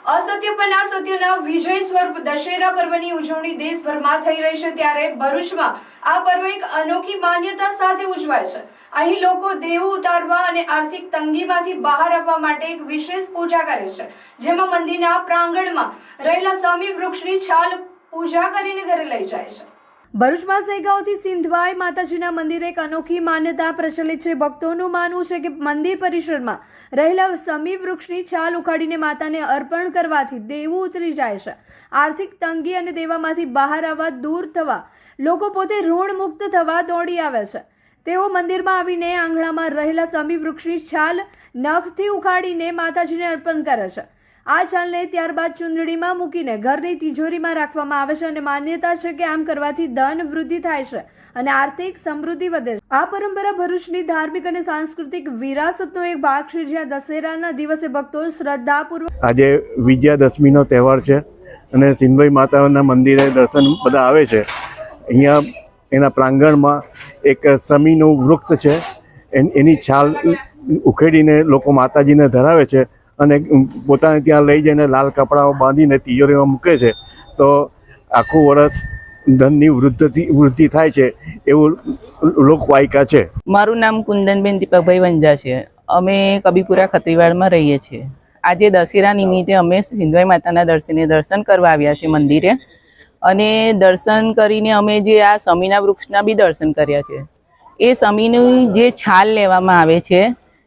असत्य पर असत्यના વિજય સ્વરૂપ દશેરા પર્વની ઉજવણી દેશભરમાં થઈ રહી છે ત્યારે ભરૂચમાં આ પર્વ એક અનોખી માન્યતા સાથે ઉજવાય છે। અહીં લોકો દેવું ઉતારવા અને આર્થિક તંગીમાંથી બહાર આવવા માટે એક વિશેષ પૂજા કરે છે, જેમાં મંદિરના પ્રાંગણમાં રહેલા સમી વૃક્ષની છાલ પૂજા કરીને ઘરે લઈ જાય છે। ભરૂચમાં સેગાંવથી સિંધવાઈ માતાજીના મંદિરે એક અનોખી માન્યતા પ્રચલિત છે। ભક્તોનું માનવું છે કે મંદિર પરિસરમાં રહેલા સમી વૃક્ષની છાલ ઉખાડીને માતાને અર્પણ કરવાથી દેવું ઉતરી જાય છે। આર્થિક તંગી અને દેવામાંથી બહાર આવવા, દૂર થવા, લોકો પોતે ઋણ મુક્ત થવા દોડી આવે છે। તેઓ મંદિરમાં આવીને આંગણામાં રહેલા સમી વૃક્ષની છાલ નખથી ઉખાડીને માતાજીને અર્પણ કરે છે। આ છાલને ત્યારબાદ ચૂંદડીમાં મૂકીને ઘરની તિજોરીમાં રાખવામાં આવે છે અને માન્યતા છે કે આમ કરવાથી ધન વૃદ્ધિ થાય છે અને આર્થિક સમૃદ્ધિ વધે છે। આ પરંપરા ભરૂચની ધાર્મિક અને સાંસ્કૃતિક વિરાસતનો એક ભાગ છે, જ્યાં દશેરાના દિવસે ભક્તો શ્રદ્ધાપૂર્વક આજે વિજયાદશમીનો તહેવાર છે અને સિંધવાઈ માતાના મંદિરે દર્શન બધા આવે છે। અહીંયા એના પ્રાંગણમાં એક સમીનું વૃક્ષ છે, એની છાલ ઉખેડીને લોકો માતાજીને ધરાવે છે અને પોતાને ત્યાં લઈ જઈને લાલ કપડાઓ બાંધીને તિજોરીમાં મૂકે છે, તો આખું વર્ષ ધનની વૃદ્ધિ થાય છે એવું લોકવાયકા છે। મારું નામ કુંદનબેન દીપકભાઈ વંજા છે। અમે કબીપુરા ખત્રીવાડમાં રહીએ છીએ। આજે દશેરા નિમિત્તે અમે સિંધવાઈ માતાના દર્શન કરવા આવ્યા છીએ મંદિરે, અને દર્શન કરીને અમે જે આ સમીના વૃક્ષના બી દર્શન કર્યા છે। એ સમીની જે છાલ લેવામાં આવે છે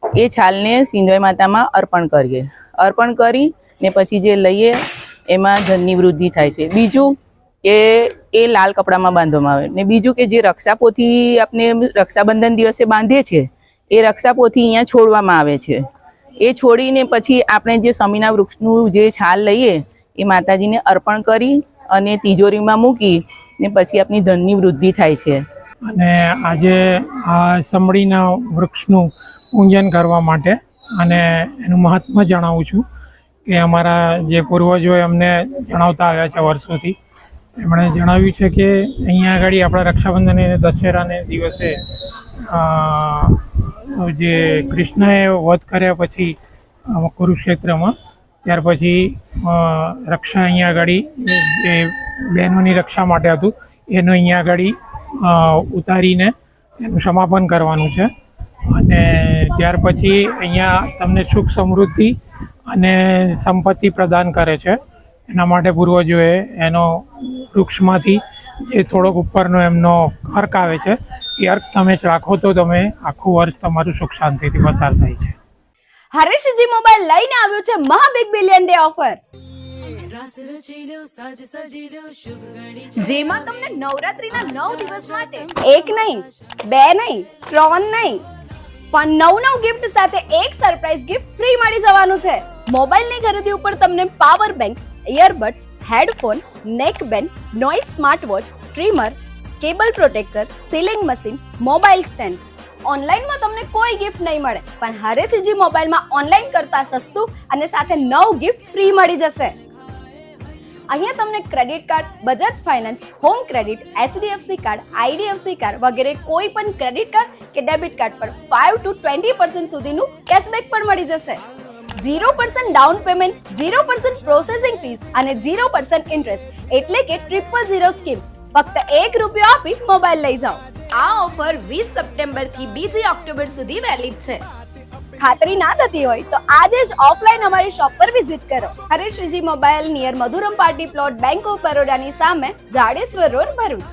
એ છાલને સિંધવાઈ માતામાં અર્પણ કરીએ, અર્પણ કરી ને પછી જે લઈએ એમાં ધનની વૃદ્ધિ થાય છે। બીજું કે એ લાલ કપડામાં બાંધવામાં આવે ને બીજું કે જે રક્ષાપોથી આપણે રક્ષાબંધન દિવસે બાંધે છે એ રક્ષાપોથી અહીંયા છોડવામાં આવે છે। એ છોડીને પછી આપણે જે સમીના વૃક્ષનું જે છાલ લઈએ એ માતાજીને અર્પણ કરી અને તિજોરીમાં મૂકી ને પછી આપણી ધનની વૃદ્ધિ થાય છે। અને આજે આ સમડીના વૃક્ષનું પૂજન કરવા માટે અને એનું મહાત્મ્ય જણાવું છું કે અમારા જે પૂર્વજોએ અમને જણાવતા આવ્યા છે વર્ષોથી, એમણે જણાવ્યું છે કે અહીંયા આગળ આપણા રક્ષાબંધન અને દશેરાને દિવસે જે કૃષ્ણએ વધ કર્યા પછી કુરુક્ષેત્રમાં, ત્યાર પછી રક્ષા અહીંયા આગળ જે બહેનોની રક્ષા માટે હતું એનું અહીંયા આગળ ઉતારીને એનું સમાપન કરવાનું છે। અને ત્યાર પછી અહીંયા તમને સુખ સમૃદ્ધિ અને સંપત્તિ પ્રદાન કરે છે। એના માટે પૂર્વજોએ એનો વૃક્ષમાંથી જે થોડોક ઉપરનો એમનો અર્ક આવે છે એ અર્ક તમે રાખો તો તમે આખું વર્ષ તમારું સુખ શાંતિથી પસાર થાય છે। હરેશજી મોબાઈલ લઈને આવ્યો છે મહા બિગ બિલિયન ડે ઓફર, જેમાં તમને નવરાત્રીના 9 દિવસ માટે એક નહીં, બે નહીં, ત્રણ નહીં, પણ 9 ગિફ્ટ સાથે એક સરપ્રાઈઝ ગિફ્ટ ફ્રી મળી જવાનું છે। મોબાઈલની ખરીદી ઉપર તમને પાવર બેંક, ઇયરબડ્સ, હેડફોન, નેક band, noise smart watch, trimmer, cable protractor, sealing machine, mobile stand. ઓનલાઈનમાં તમને કોઈ ગિફ્ટ નહીં મળે, પણ હરેશજી મોબાઈલમાં ઓનલાઈન કરતા સસ્તું અને સાથે 9 ગિફ્ટ ફ્રી મળી જશે। અહીંયા તમને credit card, Bajaj finance, home credit, HDFC card, IDFC card વગેરે કોઈ પણ ક્રેડિટ કાર્ડ કે ડેબિટ કાર્ડ પર 5 to 20% સુધીનું કેશબેક પણ મળી જશે। 0% ડાઉન પેમેન્ટ, 0% પ્રોસેસિંગ ફીસ અને 0% ઇન્ટરેસ્ટ, એટલે કે 000 સ્કીમ। ફક્ત ₹1 આપી મોબાઈલ લઈ જાઓ। આ ઓફર 20 સપ્ટેમ્બર થી 2 ઓક્ટોબર સુધી વેલિડ છે। ખાતરી ના થતી હોય તો આજે જ ઓફલાઈન અમારી શોપ પર વિઝિટ કરો। Hareshji mobile near Madhuram party plot, bank of બરોડાની સામે, જાડેશ્વર રોડ, ભરૂચ।